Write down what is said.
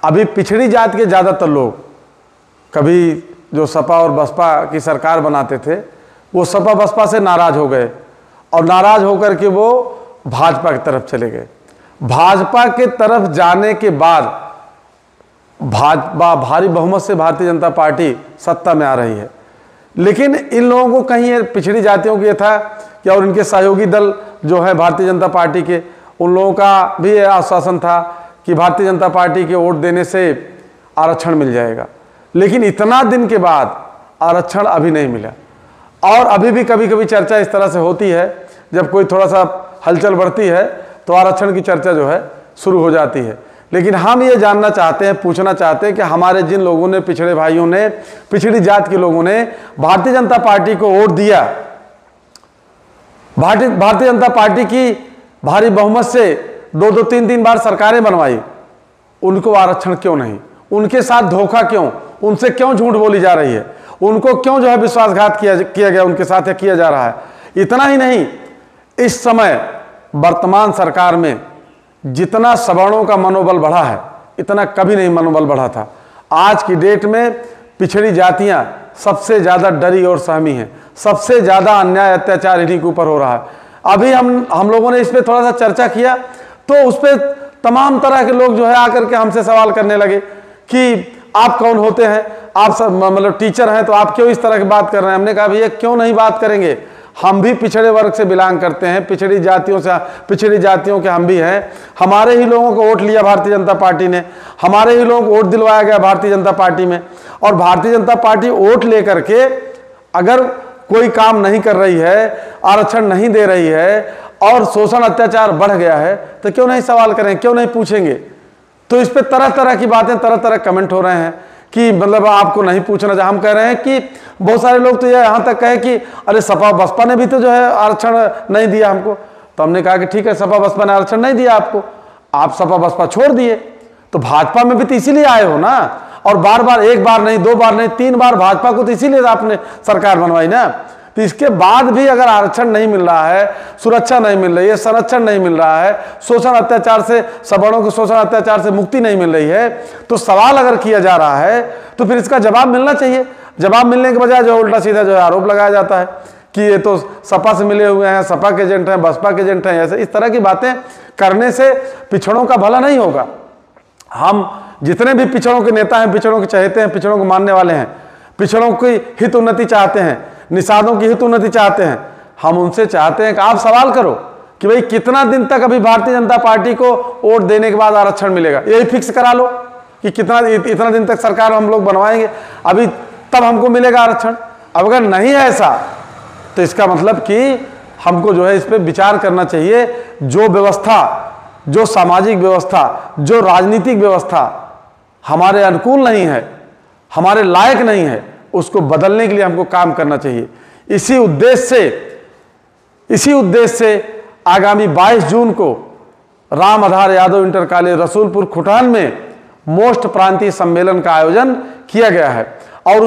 अभी पिछड़ी जात के ज़्यादातर लोग, कभी जो सपा और बसपा की सरकार बनाते थे, वो सपा बसपा से नाराज़ हो गए और नाराज़ होकर के वो भाजपा की तरफ चले गए। भाजपा के तरफ जाने के बाद भाजपा भारी बहुमत से भारतीय जनता पार्टी सत्ता में आ रही है। लेकिन इन लोगों को कहीं पिछड़ी जातियों के था कि, और इनके सहयोगी दल जो है भारतीय जनता पार्टी के, उन लोगों का भी आश्वासन था कि भारतीय जनता पार्टी के वोट देने से आरक्षण मिल जाएगा। लेकिन इतना दिन के बाद आरक्षण अभी नहीं मिला। और अभी भी कभी कभी चर्चा इस तरह से होती है, जब कोई थोड़ा सा हलचल बढ़ती है तो आरक्षण की चर्चा जो है शुरू हो जाती है। लेकिन हम ये जानना चाहते हैं, पूछना चाहते हैं कि हमारे जिन लोगों ने, पिछड़े भाइयों ने, पिछड़ी जात के लोगों ने भारतीय जनता पार्टी को वोट दिया, भारतीय जनता पार्टी की भारी बहुमत से 2-2, 3-3 बार सरकारें बनवाई, उनको आरक्षण क्यों नहीं? उनके साथ धोखा क्यों? उनसे क्यों झूठ बोली जा रही है? उनको क्यों जो है विश्वासघात किया गया उनके साथ, या किया जा रहा है? इतना ही नहीं, इस समय वर्तमान सरकार में जितना सवर्णों का मनोबल बढ़ा है, इतना कभी नहीं मनोबल बढ़ा था। आज की डेट में पिछड़ी जातियां सबसे ज़्यादा डरी और सहमी हैं, सबसे ज़्यादा अन्याय अत्याचार इन्हीं के ऊपर हो रहा है। अभी हम लोगों ने इस पर थोड़ा सा चर्चा किया तो उस पर तमाम तरह के लोग जो है आकर के हमसे सवाल करने लगे कि आप कौन होते हैं, आप सब मतलब टीचर हैं तो आप क्यों इस तरह की बात कर रहे हैं? हमने कहा भैया क्यों नहीं बात करेंगे, हम भी पिछड़े वर्ग से बिलोंग करते हैं, पिछड़ी जातियों के हम भी हैं। हमारे ही लोगों को वोट लिया भारतीय जनता पार्टी ने, हमारे ही लोगों को वोट दिलवाया गया भारतीय जनता पार्टी में। और भारतीय जनता पार्टी वोट लेकर के अगर कोई काम नहीं कर रही है, आरक्षण नहीं दे रही है और शोषण अत्याचार बढ़ गया है, तो क्यों नहीं सवाल करें, क्यों नहीं पूछेंगे? तो इस पे तरह तरह की बातें, तरह तरह कमेंट हो रहे हैं कि मतलब आपको नहीं पूछना चाहिए। हम कह रहे हैं कि बहुत सारे लोग तो ये यहाँ तक कहे कि अरे सपा बसपा ने भी तो जो है आरक्षण नहीं दिया हमको। तो हमने कहा कि ठीक है, सपा बसपा ने आरक्षण नहीं दिया आपको, आप सपा बसपा छोड़ दिए, तो भाजपा में भी तो इसीलिए आए हो ना। और बार बार, एक बार नहीं, 2 बार नहीं, 3 बार भाजपा को तो इसीलिए आपने सरकार बनवाई ना। तो इसके बाद भी अगर आरक्षण नहीं मिल रहा है, सुरक्षा नहीं मिल रही है, संरक्षण नहीं मिल रहा है, शोषण अत्याचार से, सवर्णों के शोषण अत्याचार से मुक्ति नहीं मिल रही है, तो सवाल अगर किया जा रहा है तो फिर इसका जवाब मिलना चाहिए। जवाब मिलने के बजाय जो उल्टा सीधा जो है आरोप लगाया जाता है कि ये तो सपा से मिले हुए हैं, सपा के एजेंट हैं, बसपा के एजेंट हैं, ऐसे इस तरह की बातें करने से पिछड़ों का भला नहीं होगा। हम जितने भी पिछड़ों के नेता हैं, पिछड़ों के चहेते हैं, पिछड़ों को मानने वाले हैं, पिछड़ों की हित उन्नति चाहते हैं, निषादों की हित उन्नति चाहते हैं, हम उनसे चाहते हैं कि आप सवाल करो कि भाई कितना दिन तक अभी भारतीय जनता पार्टी को वोट देने के बाद आरक्षण मिलेगा, यही फिक्स करा लो कि इतना दिन तक सरकार हम लोग बनवाएंगे, अभी तब हमको मिलेगा आरक्षण। अब अगर नहीं है ऐसा तो इसका मतलब कि हमको जो है इस पर विचार करना चाहिए। जो व्यवस्था, जो सामाजिक व्यवस्था, जो राजनीतिक व्यवस्था हमारे अनुकूल नहीं है, हमारे लायक नहीं है, उसको बदलने के लिए हमको काम करना चाहिए। इसी उद्देश्य से आगामी 22 जून को राम आधार यादव इंटर कॉलेज रसूलपुर खुटान में मोस्ट प्रांतीय सम्मेलन का आयोजन किया गया है। और